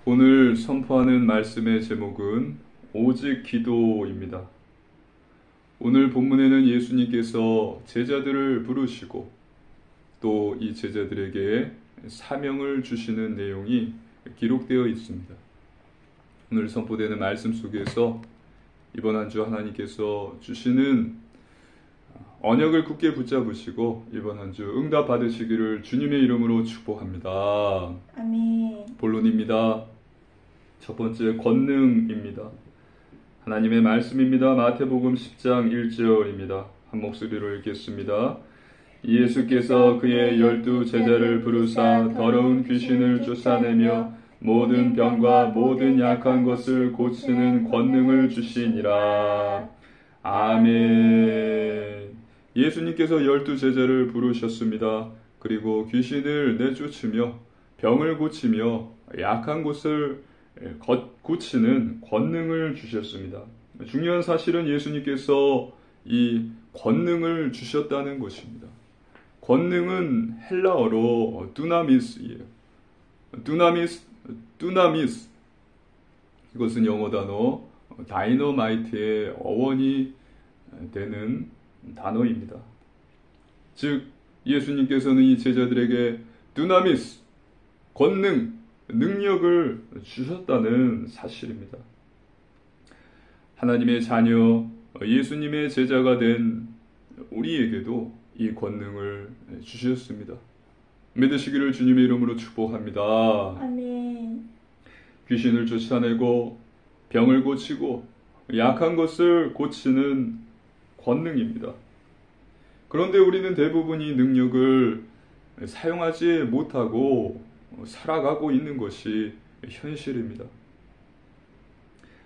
오늘 선포하는 말씀의 제목은 오직 기도입니다. 오늘 본문에는 예수님께서 제자들을 부르시고 또 이 제자들에게 사명을 주시는 내용이 기록되어 있습니다. 오늘 선포되는 말씀 속에서 이번 한 주 하나님께서 주시는 언약을 굳게 붙잡으시고 이번 한 주 응답 받으시기를 주님의 이름으로 축복합니다. 아멘. 본론입니다. 첫 번째 권능입니다. 하나님의 말씀입니다. 마태복음 10장 1절입니다. 한 목소리로 읽겠습니다. 예수께서 그의 12 제자를 부르사 더러운 귀신을 쫓아내며 모든 병과 모든 약한 것을 고치는 권능을 주시니라. 아멘. 예수님께서 12 제자를 부르셨습니다. 그리고 귀신을 내쫓으며 병을 고치며 약한 곳을 고치는 권능을 주셨습니다. 중요한 사실은 예수님께서 이 권능을 주셨다는 것입니다. 권능은 헬라어로 두나미스이에요. 두나미스. 이것은 영어 단어 다이너마이트의 어원이 되는 단어입니다. 즉 예수님께서는 이 제자들에게 두나미스, 권능, 능력을 주셨다는 사실입니다. 하나님의 자녀, 예수님의 제자가 된 우리에게도 이 권능을 주셨습니다. 믿으시기를 주님의 이름으로 축복합니다. 아멘. 귀신을 쫓아내고 병을 고치고 약한 것을 고치는 권능입니다. 그런데 우리는 대부분 이 능력을 사용하지 못하고 살아가고 있는 것이 현실입니다.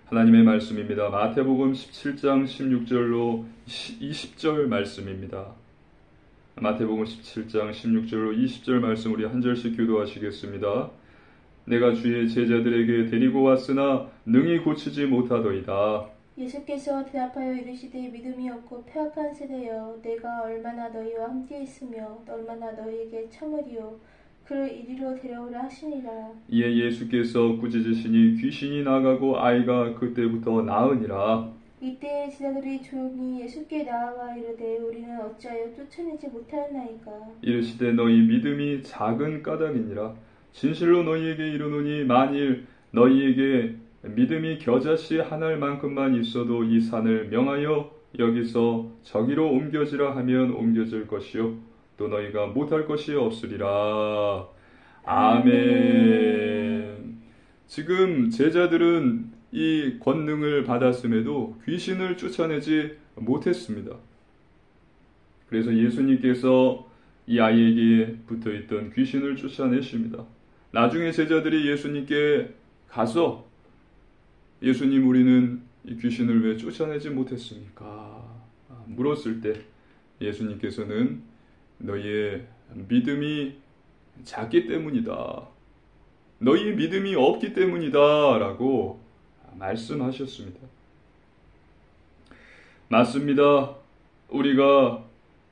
하나님의 말씀입니다. 마태복음 17장 16절로 20절 말씀입니다. 마태복음 17장 16절로 20절 말씀 우리 한 절씩 교도하시겠습니다. 내가 주의 제자들에게 데리고 왔으나 능히 고치지 못하더이다. 예수께서 대답하여 이르시되 믿음이 없고 폐악한 세대여, 내가 얼마나 너희와 함께 있으며 얼마나 너희에게 참으리요. 그를 이리로 데려오라 하시니라. 이에 예수께서 꾸짖으시니 귀신이 나가고 아이가 그때부터 나으니라. 이때 제자들이 조용히 예수께 나아가 이르되 우리는 어찌하여 쫓아내지 못하였나이까. 이르시되 너희 믿음이 작은 까닭이니라. 진실로 너희에게 이르노니 만일 너희에게 믿음이 겨자씨 한 알만큼만 있어도 이 산을 명하여 여기서 저기로 옮겨지라 하면 옮겨질 것이요 또 너희가 못할 것이 없으리라. 아멘. 지금 제자들은 이 권능을 받았음에도 귀신을 쫓아내지 못했습니다. 그래서 예수님께서 이 아이에게 붙어있던 귀신을 쫓아내십니다. 나중에 제자들이 예수님께 가서 예수님, 우리는 이 귀신을 왜 쫓아내지 못했습니까? 물었을 때 예수님께서는 너희의 믿음이 작기 때문이다. 너희 믿음이 없기 때문이다. 라고 말씀하셨습니다. 맞습니다. 우리가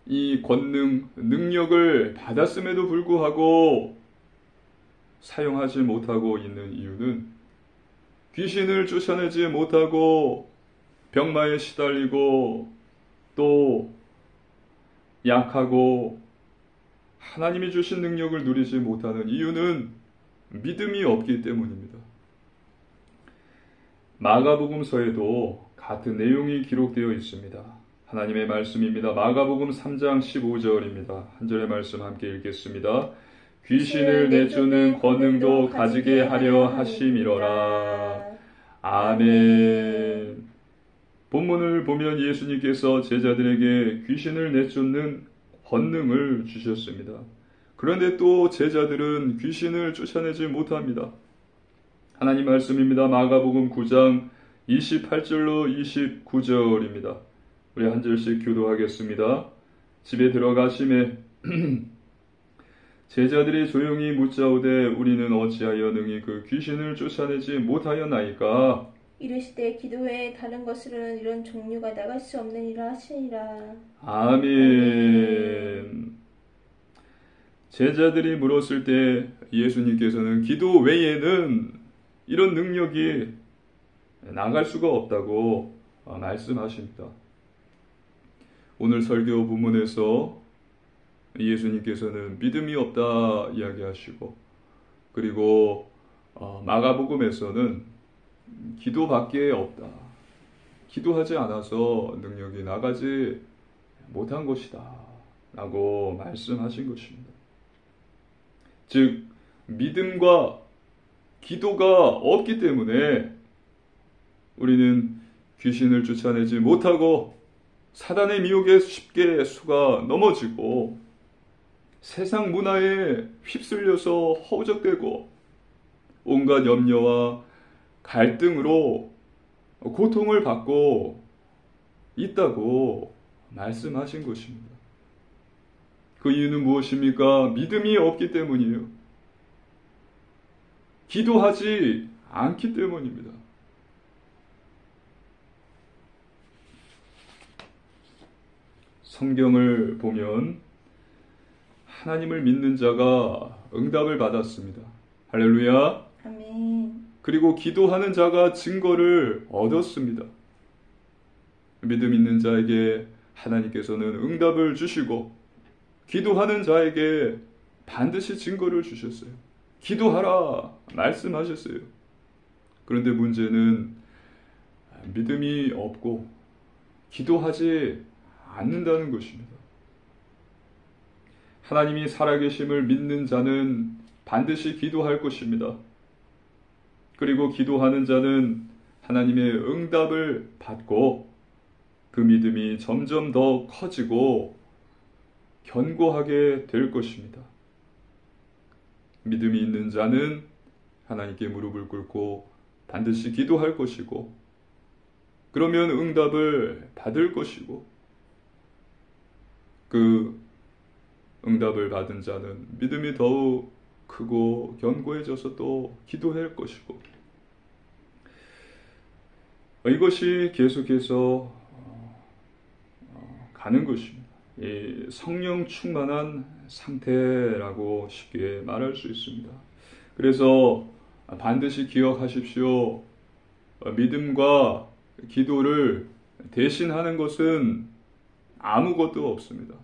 이 권능, 능력을 받았음에도 불구하고 사용하지 못하고 있는 이유는 귀신을 쫓아내지 못하고 병마에 시달리고 또 약하고 하나님이 주신 능력을 누리지 못하는 이유는 믿음이 없기 때문입니다. 마가복음서에도 같은 내용이 기록되어 있습니다. 하나님의 말씀입니다. 마가복음 3장 15절입니다. 한 절의 말씀 함께 읽겠습니다. 귀신을 내쫓는 권능도 가지게 하려 하심이로라. 아멘. 본문을 보면 예수님께서 제자들에게 귀신을 내쫓는 권능을 주셨습니다. 그런데 또 제자들은 귀신을 쫓아내지 못합니다. 하나님 말씀입니다. 마가복음 9장 28절로 29절입니다. 우리 한 절씩 교도하겠습니다. 집에 들어가심에 제자들이 조용히 묻자오되 우리는 어찌하여 능히 그 귀신을 쫓아내지 못하였나이까. 이르시되 기도 외에 다른 것으로는 이런 종류가 나갈 수 없느니라 하시니라. 아멘. 제자들이 물었을 때 예수님께서는 기도 외에는 이런 능력이 나갈 수가 없다고 말씀하십니다. 오늘 설교 부문에서 예수님께서는 믿음이 없다 이야기하시고, 그리고 마가복음에서는 기도밖에 없다, 기도하지 않아서 능력이 나가지 못한 것이다 라고 말씀하신 것입니다. 즉 믿음과 기도가 없기 때문에 우리는 귀신을 쫓아내지 못하고 사단의 미혹에 쉽게 속아 넘어지고 세상 문화에 휩쓸려서 허우적대고 온갖 염려와 갈등으로 고통을 받고 있다고 말씀하신 것입니다. 그 이유는 무엇입니까? 믿음이 없기 때문이에요. 기도하지 않기 때문입니다. 성경을 보면 하나님을 믿는 자가 응답을 받았습니다. 할렐루야. 아멘. 그리고 기도하는 자가 증거를 얻었습니다. 믿음 있는 자에게 하나님께서는 응답을 주시고 기도하는 자에게 반드시 증거를 주셨어요. 기도하라 말씀하셨어요. 그런데 문제는 믿음이 없고 기도하지 않는다는 것입니다. 하나님이 살아계심을 믿는 자는 반드시 기도할 것입니다. 그리고 기도하는 자는 하나님의 응답을 받고 그 믿음이 점점 더 커지고 견고하게 될 것입니다. 믿음이 있는 자는 하나님께 무릎을 꿇고 반드시 기도할 것이고, 그러면 응답을 받을 것이고, 그 응답을 받은 자는 믿음이 더욱 크고 견고해져서 또 기도할 것이고, 이것이 계속해서 가는 것입니다. 이 성령 충만한 상태라고 쉽게 말할 수 있습니다. 그래서 반드시 기억하십시오. 믿음과 기도를 대신하는 것은 아무것도 없습니다.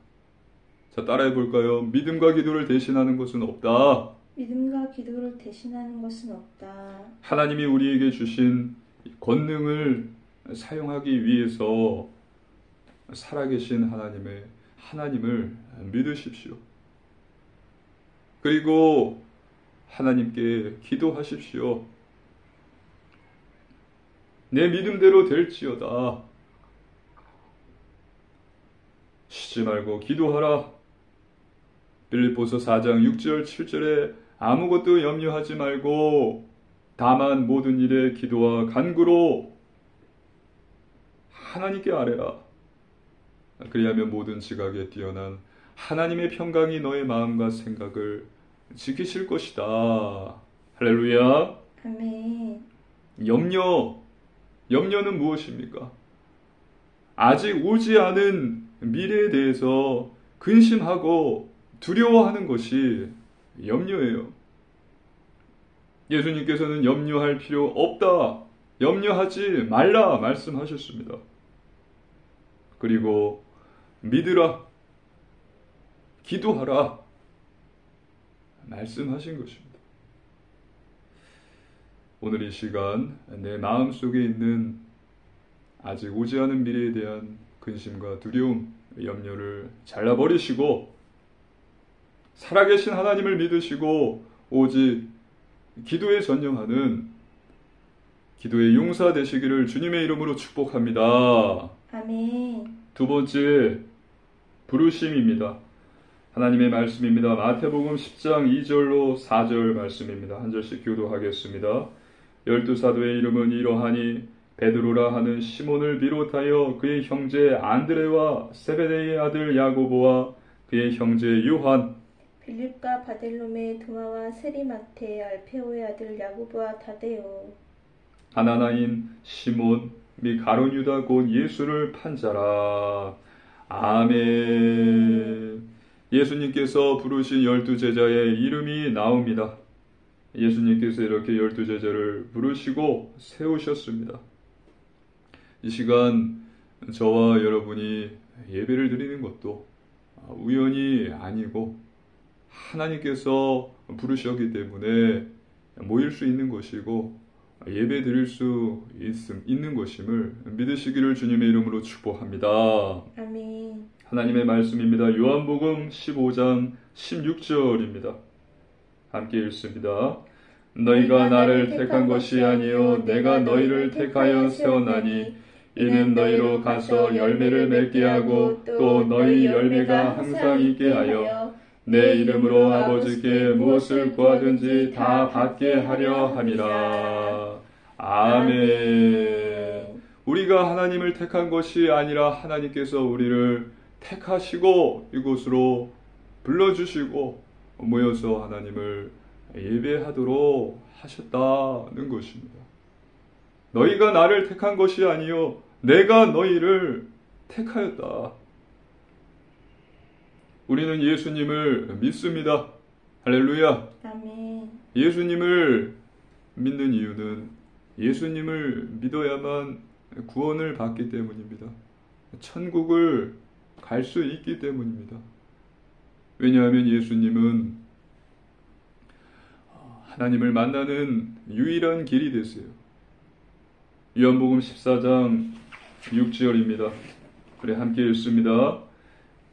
자, 따라해 볼까요? 믿음과 기도를 대신하는 것은 없다. 믿음과 기도를 대신하는 것은 없다. 하나님이 우리에게 주신 권능을 사용하기 위해서 살아계신 하나님을 믿으십시오. 그리고 하나님께 기도하십시오. 내 믿음대로 될지어다. 쉬지 말고 기도하라. 빌립보서 4장 6절 7절에 아무것도 염려하지 말고 다만 모든 일에 기도와 간구로 하나님께 아뢰라. 그리하면 모든 지각에 뛰어난 하나님의 평강이 너의 마음과 생각을 지키실 것이다. 할렐루야. 아멘. 염려는 무엇입니까? 아직 오지 않은 미래에 대해서 근심하고 두려워하는 것이 염려예요. 예수님께서는 염려할 필요 없다, 염려하지 말라 말씀하셨습니다. 그리고 믿으라, 기도하라 말씀하신 것입니다. 오늘 이 시간 내 마음속에 있는 아직 오지 않은 미래에 대한 근심과 두려움, 염려를 잘라버리시고 살아계신 하나님을 믿으시고 오직 기도에 전념하는 기도의 용사 되시기를 주님의 이름으로 축복합니다. 아멘. 두 번째, 부르심입니다. 하나님의 말씀입니다. 마태복음 10장 2절로 4절 말씀입니다. 한 절씩 교도하겠습니다. 12사도의 이름은 이러하니 베드로라 하는 시몬을 비롯하여 그의 형제 안드레와 세베데의 아들 야고보와 그의 형제 요한, 빌립과 바델로메, 도마와 세리마테, 알페오의 아들 야고보와 다데오, 가나나인 시몬 및 가룟 유다 곧 예수를 판 자라. 아멘. 예수님께서 부르신 12 제자의 이름이 나옵니다. 예수님께서 이렇게 12제자를 부르시고 세우셨습니다. 이 시간 저와 여러분이 예배를 드리는 것도 우연이 아니고 하나님께서 부르셨기 때문에 모일 수 있는 것이고 예배 드릴 수 있는 것임을 믿으시기를 주님의 이름으로 축복합니다. 아멘. 하나님의 말씀입니다. 요한복음 15장 16절입니다. 함께 읽습니다. 너희가 나를 택한 것이 아니요 내가 너희를 택하여 세웠나니 이는 너희로 가서 열매를 맺게 하고 또 너희 열매가 항상 있게 하여 내 이름으로 아버지께 무엇을 구하든지 다 받게 하려 함이라. 아멘. 우리가 하나님을 택한 것이 아니라 하나님께서 우리를 택하시고 이곳으로 불러주시고 모여서 하나님을 예배하도록 하셨다는 것입니다. 너희가 나를 택한 것이 아니요 내가 너희를 택하였다. 우리는 예수님을 믿습니다. 할렐루야. 아멘. 예수님을 믿는 이유는 예수님을 믿어야만 구원을 받기 때문입니다. 천국을 갈 수 있기 때문입니다. 왜냐하면 예수님은 하나님을 만나는 유일한 길이 되세요. 요한복음 14장 6절입니다. 그래 함께 읽습니다.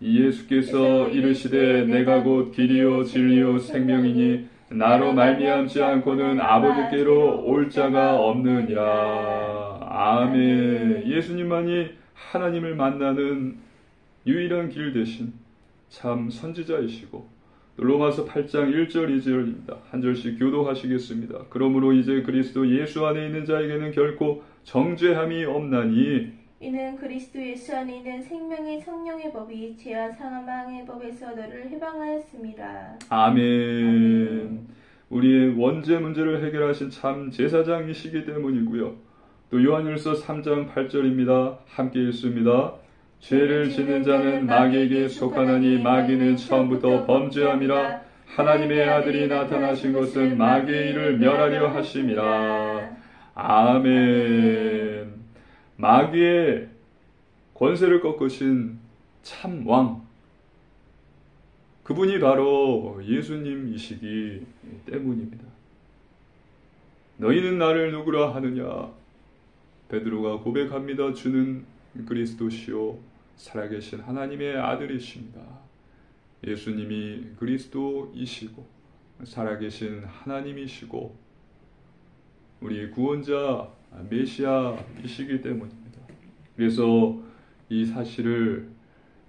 예수께서 이르시되 내가 곧 길이요 진리요 생명이니 나로 말미암지 않고는 아버지께로 올 자가 없느니라. 아멘. 예수님만이 하나님을 만나는 유일한 길 되신 참 선지자이시고 로마서 8장 1절 2절입니다. 한 절씩 교도하시겠습니다. 그러므로 이제 그리스도 예수 안에 있는 자에게는 결코 정죄함이 없나니 이는 그리스도 예수 안에 있는 생명의 성령의 법이 죄와 사망의 법에서 너를 해방하였습니다. 아멘. 우리의 원죄 문제를 해결하신 참 제사장이시기 때문이고요. 또 요한일서 3장 8절입니다. 함께 읽습니다. 죄를 짓는 자는 마귀에게 속하나니 마귀는 처음부터 범죄함이라. 하나님의 아들이 나타나신 것은 마귀의 일을 멸하려 하심이라. 아멘. 마귀의 권세를 꺾으신 참 왕, 그분이 바로 예수님이시기 때문입니다. 너희는 나를 누구라 하느냐? 베드로가 고백합니다. 주는 그리스도시요 살아계신 하나님의 아들이십니다. 예수님이 그리스도이시고 살아계신 하나님이시고 우리 구원자 메시아이시기 때문입니다. 그래서 이 사실을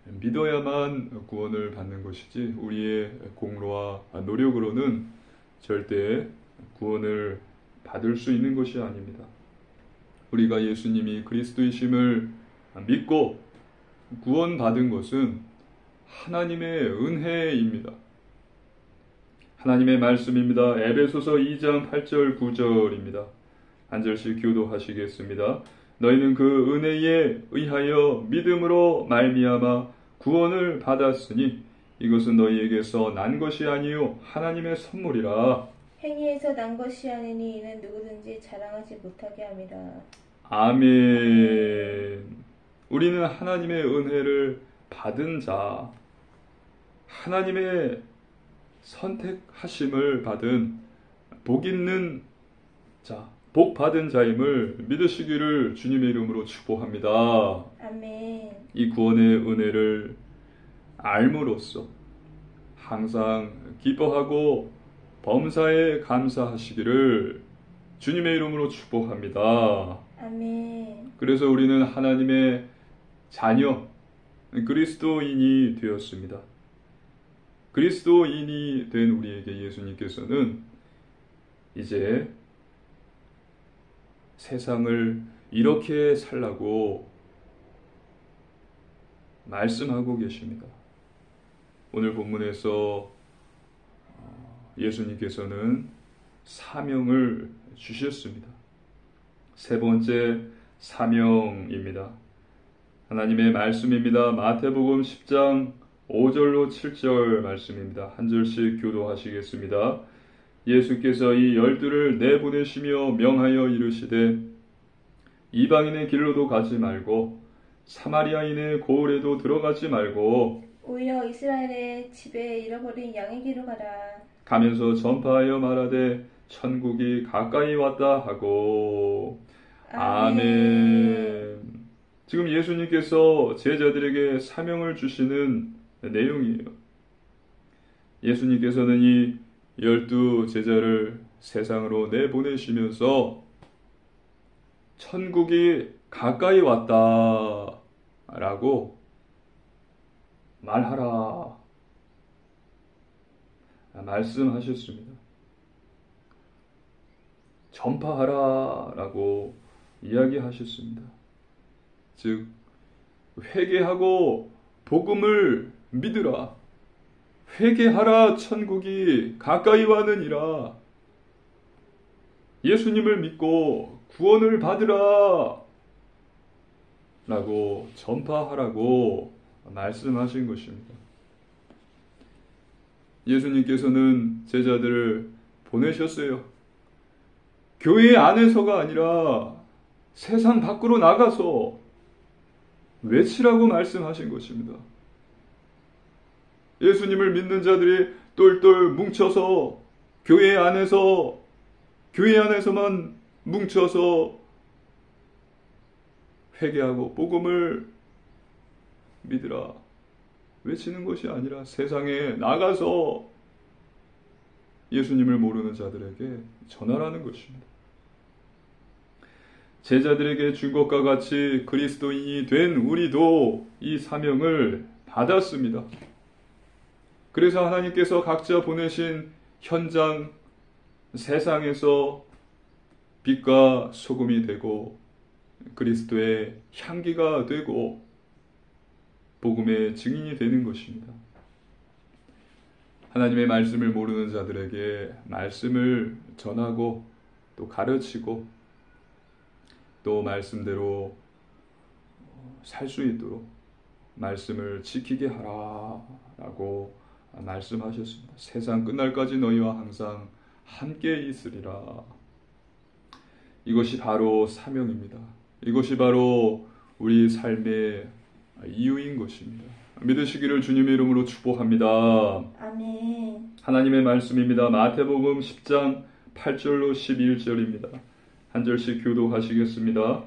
믿어야만 구원을 받는 것이지 우리의 공로와 노력으로는 절대 구원을 받을 수 있는 것이 아닙니다. 우리가 예수님이 그리스도이심을 믿고 구원받은 것은 하나님의 은혜입니다. 하나님의 말씀입니다. 에베소서 2장 8절 9절입니다. 한 절씩 교도하시겠습니다. 너희는 그 은혜에 의하여 믿음으로 말미암아 구원을 받았으니 이것은 너희에게서 난 것이 아니요 하나님의 선물이라. 행위에서 난 것이 아니니 이는 누구든지 자랑하지 못하게 함이라. 아멘. 우리는 하나님의 은혜를 받은 자, 하나님의 선택하심을 받은 복 있는 자, 복 받은 자임을 믿으시기를 주님의 이름으로 축복합니다. 아멘. 이 구원의 은혜를 알므로써 항상 기뻐하고 범사에 감사하시기를 주님의 이름으로 축복합니다. 아멘. 그래서 우리는 하나님의 자녀, 그리스도인이 되었습니다. 그리스도인이 된 우리에게 예수님께서는 이제 세상을 이렇게 살라고 말씀하고 계십니다. 오늘 본문에서 예수님께서는 사명을 주셨습니다. 세 번째 사명입니다. 하나님의 말씀입니다. 마태복음 10장 5절로 7절 말씀입니다. 한 절씩 교도하시겠습니다. 예수께서 이 12를 내보내시며 명하여 이르시되 이방인의 길로도 가지 말고 사마리아인의 고을에도 들어가지 말고 오히려 이스라엘의 집에 잃어버린 양의 길로 가라. 가면서 전파하여 말하되 천국이 가까이 왔다 하고 아멘. 지금 예수님께서 제자들에게 사명을 주시는 내용이에요. 예수님께서는 이 12 제자를 세상으로 내보내시면서 천국이 가까이 왔다 라고 말하라 말씀하셨습니다. 전파하라 라고 이야기하셨습니다. 즉 회개하고 복음을 믿으라. 회개하라. 천국이 가까이 왔느니라. 예수님을 믿고 구원을 받으라 라고 전파하라고 말씀하신 것입니다. 예수님께서는 제자들을 보내셨어요. 교회 안에서가 아니라 세상 밖으로 나가서 외치라고 말씀하신 것입니다. 예수님을 믿는 자들이 똘똘 뭉쳐서 교회 안에서만 뭉쳐서 회개하고 복음을 믿으라 외치는 것이 아니라 세상에 나가서 예수님을 모르는 자들에게 전하라는 것입니다. 제자들에게 준 것과 같이 그리스도인이 된 우리도 이 사명을 받았습니다. 그래서 하나님께서 각자 보내신 현장 세상에서 빛과 소금이 되고 그리스도의 향기가 되고 복음의 증인이 되는 것입니다. 하나님의 말씀을 모르는 자들에게 말씀을 전하고 또 가르치고 또 말씀대로 살 수 있도록 말씀을 지키게 하라라고 말씀하셨습니다. 세상 끝날까지 너희와 항상 함께 있으리라. 이것이 바로 사명입니다. 이것이 바로 우리 삶의 이유인 것입니다. 믿으시기를 주님의 이름으로 축복합니다. 아멘. 하나님의 말씀입니다. 마태복음 10장 8절로 11절입니다. 한 절씩 교독하시겠습니다.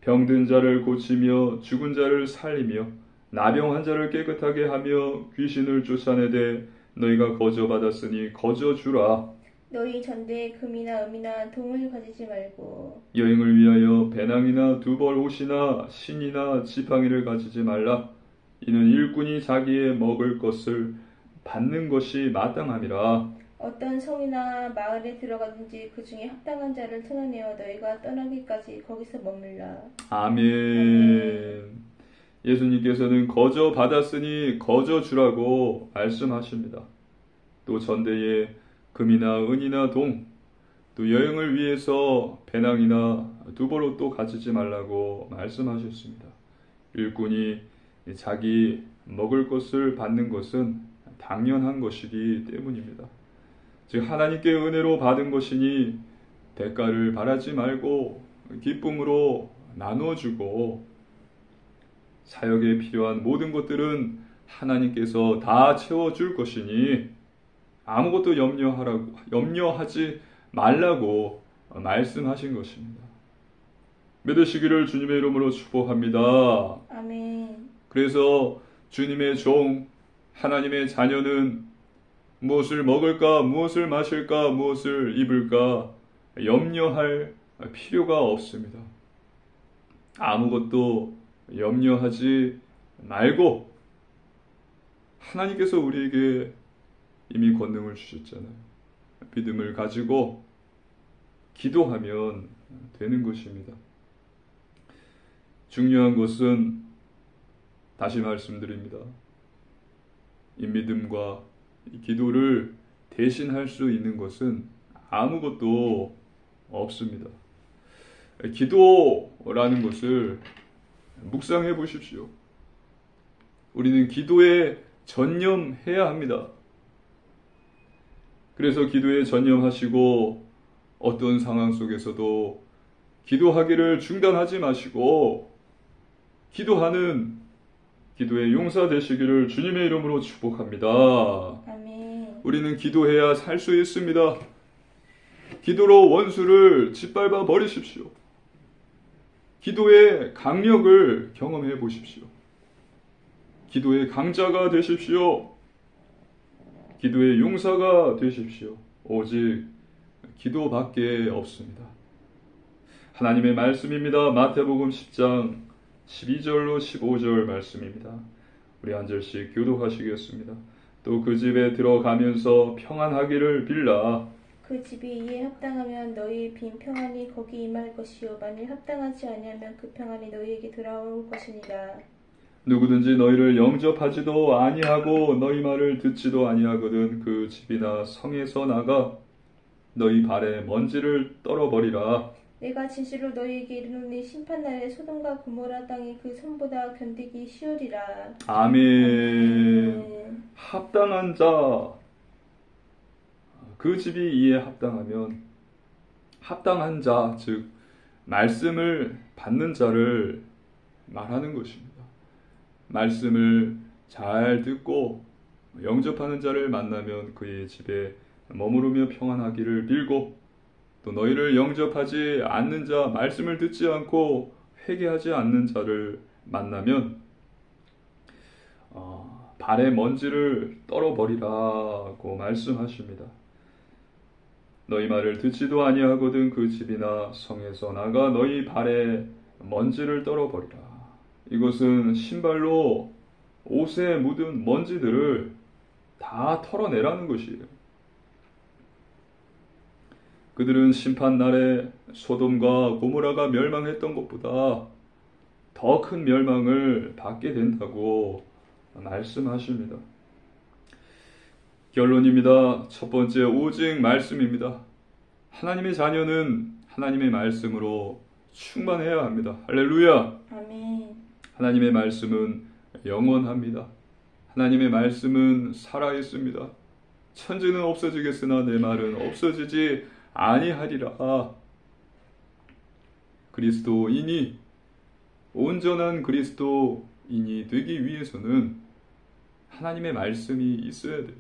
병든 자를 고치며 죽은 자를 살리며 나병 환자를 깨끗하게 하며 귀신을 쫓아내되 너희가 거저 받았으니 거저 주라. 너희 전대에 금이나 은이나 동을 가지지 말고 여행을 위하여 배낭이나 두벌 옷이나 신이나 지팡이를 가지지 말라. 이는 일꾼이 자기의 먹을 것을 받는 것이 마땅함이라. 어떤 성이나 마을에 들어가든지 그 중에 합당한 자를 찾아내어 너희가 떠나기까지 거기서 머물라. 아멘. 예수님께서는 거저 받았으니 거저 주라고 말씀하십니다. 또 전대에 금이나 은이나 동, 또 여행을 위해서 배낭이나 두벌옷도 가지지 말라고 말씀하셨습니다. 일꾼이 자기 먹을 것을 받는 것은 당연한 것이기 때문입니다. 즉 하나님께 은혜로 받은 것이니 대가를 바라지 말고 기쁨으로 나눠주고 사역에 필요한 모든 것들은 하나님께서 다 채워줄 것이니 아무것도 염려하지 말라고 말씀하신 것입니다. 믿으시기를 주님의 이름으로 축복합니다. 아멘. 그래서 주님의 종, 하나님의 자녀는 무엇을 먹을까, 무엇을 마실까, 무엇을 입을까 염려할 필요가 없습니다. 아무것도 염려하지 말고 하나님께서 우리에게 이미 권능을 주셨잖아요. 믿음을 가지고 기도하면 되는 것입니다. 중요한 것은 다시 말씀드립니다. 이 믿음과 이 기도를 대신할 수 있는 것은 아무것도 없습니다. 기도라는 것을 묵상해 보십시오. 우리는 기도에 전념해야 합니다. 그래서 기도에 전념하시고 어떤 상황 속에서도 기도하기를 중단하지 마시고 기도하는 기도의 용사 되시기를 주님의 이름으로 축복합니다. 아멘. 우리는 기도해야 살 수 있습니다. 기도로 원수를 짓밟아 버리십시오. 기도의 강력을 경험해 보십시오. 기도의 강자가 되십시오. 기도의 용사가 되십시오. 오직 기도밖에 없습니다. 하나님의 말씀입니다. 마태복음 10장 12절로 15절 말씀입니다. 우리 한 절씩 교독하시겠습니다. 또 그 집에 들어가면서 평안하기를 빌라. 그 집이 이에 합당하면 너희 빈 평안이 거기 임할 것이요 만일 합당하지 아니하면 그 평안이 너희에게 돌아올 것이니라. 누구든지 너희를 영접하지도 아니하고 너희 말을 듣지도 아니하거든 그 집이나 성에서 나가 너희 발에 먼지를 떨어버리라. 내가 진실로 너희에게 이르노니 심판날에 소돔과 고모라 땅이 그 손보다 견디기 쉬우리라. 아멘. 합당한 자, 그 집이 이에 합당하면 합당한 자, 즉 말씀을 받는 자를 말하는 것입니다. 말씀을 잘 듣고 영접하는 자를 만나면 그의 집에 머무르며 평안하기를 빌고 또 너희를 영접하지 않는 자, 말씀을 듣지 않고 회개하지 않는 자를 만나면 발에 먼지를 떨어버리라고 말씀하십니다. 너희 말을 듣지도 아니하거든 그 집이나 성에서 나가 너희 발에 먼지를 떨어버리라. 이것은 신발로 옷에 묻은 먼지들을 다 털어내라는 것이에요. 그들은 심판날에 소돔과 고모라가 멸망했던 것보다 더 큰 멸망을 받게 된다고 말씀하십니다. 결론입니다. 첫 번째, 오직 말씀입니다. 하나님의 자녀는 하나님의 말씀으로 충만해야 합니다. 할렐루야! 아멘. 하나님의 말씀은 영원합니다. 하나님의 말씀은 살아있습니다. 천지는 없어지겠으나 내 말은 없어지지 아니하리라. 그리스도인이 온전한 그리스도인이 되기 위해서는 하나님의 말씀이 있어야 돼요.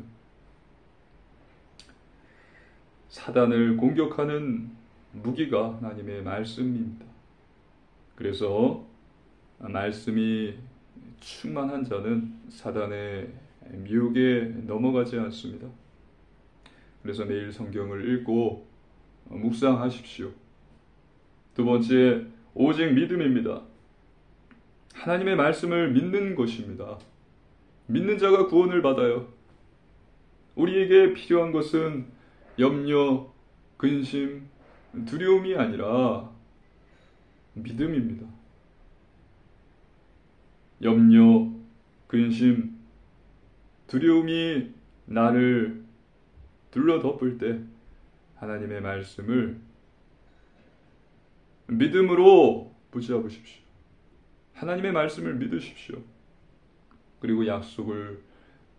사단을 공격하는 무기가 하나님의 말씀입니다. 그래서 말씀이 충만한 자는 사단의 미혹에 넘어가지 않습니다. 그래서 매일 성경을 읽고 묵상하십시오. 두 번째, 오직 믿음입니다. 하나님의 말씀을 믿는 것입니다. 믿는 자가 구원을 받아요. 우리에게 필요한 것은 염려, 근심, 두려움이 아니라 믿음입니다. 염려, 근심, 두려움이 나를 둘러덮을 때 하나님의 말씀을 믿음으로 붙잡으십시오. 하나님의 말씀을 믿으십시오. 그리고 약속을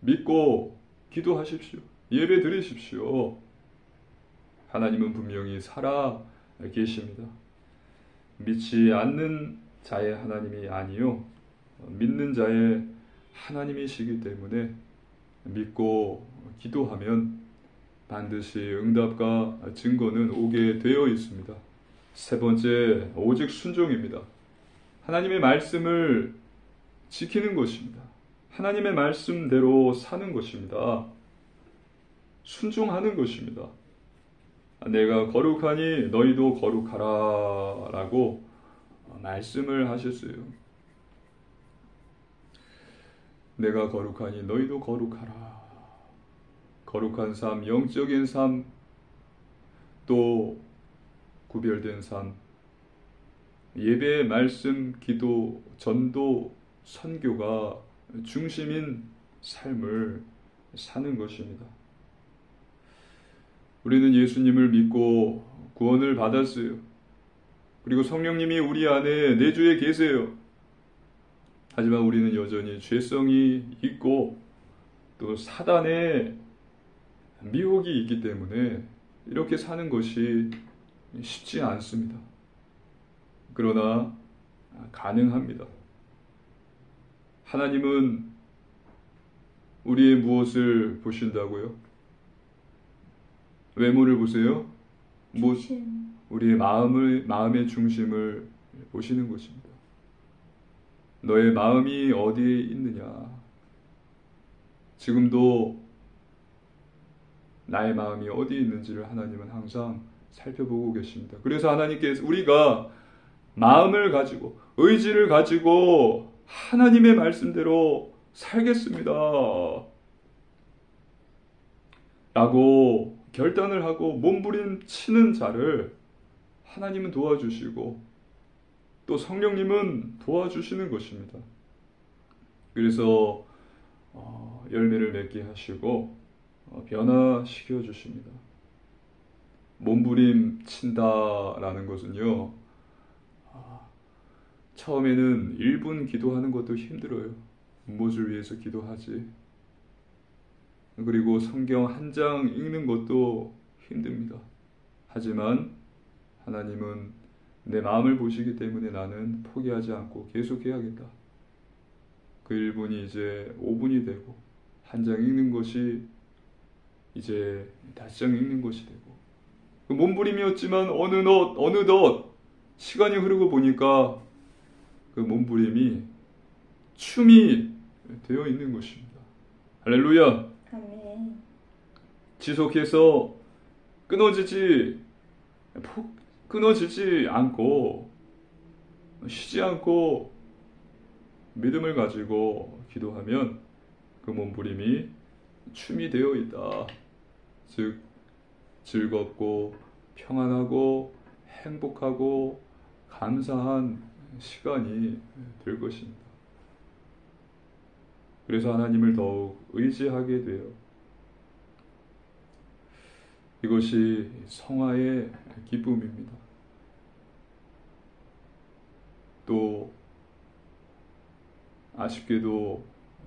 믿고 기도하십시오. 예배 드리십시오. 하나님은 분명히 살아 계십니다. 믿지 않는 자의 하나님이 아니요 믿는 자의 하나님이시기 때문에 믿고 기도하면 반드시 응답과 증거는 오게 되어 있습니다. 세 번째, 오직 순종입니다. 하나님의 말씀을 지키는 것입니다. 하나님의 말씀대로 사는 것입니다. 순종하는 것입니다. 내가 거룩하니 너희도 거룩하라 라고 말씀을 하셨어요. 내가 거룩하니 너희도 거룩하라. 거룩한 삶, 영적인 삶, 또 구별된 삶, 예배, 말씀, 기도, 전도, 선교가 중심인 삶을 사는 것입니다. 우리는 예수님을 믿고 구원을 받았어요. 그리고 성령님이 우리 안에 내주에 계세요. 하지만 우리는 여전히 죄성이 있고 또 사단의 미혹이 있기 때문에 이렇게 사는 것이 쉽지 않습니다. 그러나 가능합니다. 하나님은 우리의 무엇을 보신다고요? 외모를 보세요? 우리의 마음의 중심을 보시는 것입니다. 너의 마음이 어디에 있느냐? 지금도 나의 마음이 어디에 있는지를 하나님은 항상 살펴보고 계십니다. 그래서 하나님께서 우리가 마음을 가지고 의지를 가지고 하나님의 말씀대로 살겠습니다 라고 결단을 하고 몸부림치는 자를 하나님은 도와주시고 또 성령님은 도와주시는 것입니다. 그래서 열매를 맺게 하시고 변화시켜 주십니다. 몸부림친다라는 것은요, 처음에는 1분 기도하는 것도 힘들어요. 무엇을 위해서 기도하지? 그리고 성경 한 장 읽는 것도 힘듭니다. 하지만 하나님은 내 마음을 보시기 때문에 나는 포기하지 않고 계속해야겠다. 그 1분이 이제 5분이 되고 한 장 읽는 것이 이제 5장 읽는 것이 되고 그 몸부림이었지만 어느덧 시간이 흐르고 보니까 그 몸부림이 춤이 되어 있는 것입니다. 할렐루야. 아멘. 지속해서 끊어지지 않고 쉬지 않고 믿음을 가지고 기도하면 그 몸부림이 춤이 되어 있다. 즉 즐겁고 평안하고 행복하고 감사한 시간이 될 것입니다. 그래서 하나님을 더욱 의지하게 돼요. 이것이 성화의 기쁨입니다. 또 아쉽게도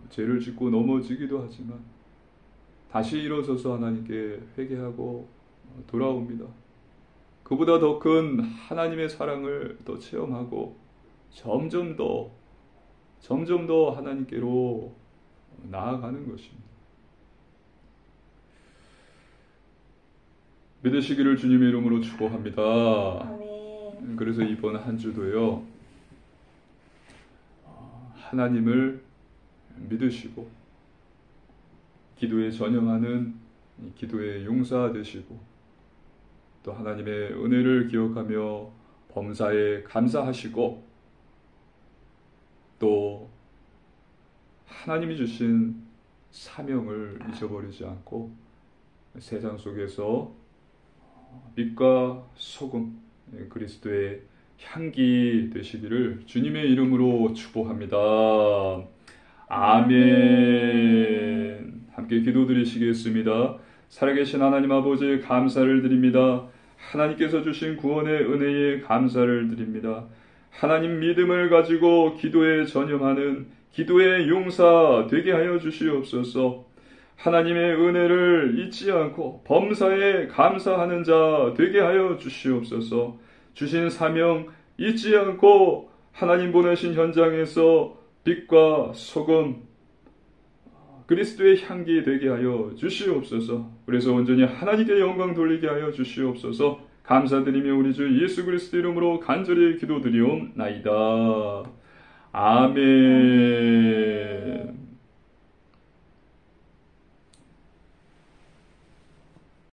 죄를 짓고 넘어지기도 하지만 다시 일어서서 하나님께 회개하고 돌아옵니다. 그보다 더 큰 하나님의 사랑을 더 체험하고 점점 더 하나님께로 나아가는 것입니다. 믿으시기를 주님의 이름으로 축복합니다. 아멘. 그래서 이번 한 주도요, 하나님을 믿으시고 기도에 전념하는 기도의 용사 되시고 또 하나님의 은혜를 기억하며 범사에 감사하시고 또 하나님이 주신 사명을 잊어버리지 않고 세상 속에서 빛과 소금, 그리스도의 향기 되시기를 주님의 이름으로 축복합니다. 아멘. 함께 기도드리시겠습니다. 살아계신 하나님 아버지 감사를 드립니다. 하나님께서 주신 구원의 은혜에 감사를 드립니다. 하나님 믿음을 가지고 기도에 전념하는 기도의 용사 되게 하여 주시옵소서. 하나님의 은혜를 잊지 않고 범사에 감사하는 자 되게 하여 주시옵소서. 주신 사명 잊지 않고 하나님 보내신 현장에서 빛과 소금, 그리스도의 향기 되게 하여 주시옵소서. 그래서 온전히 하나님께 영광 돌리게 하여 주시옵소서. 감사드리며 우리 주 예수 그리스도 이름으로 간절히 기도드리옵나이다. 아멘.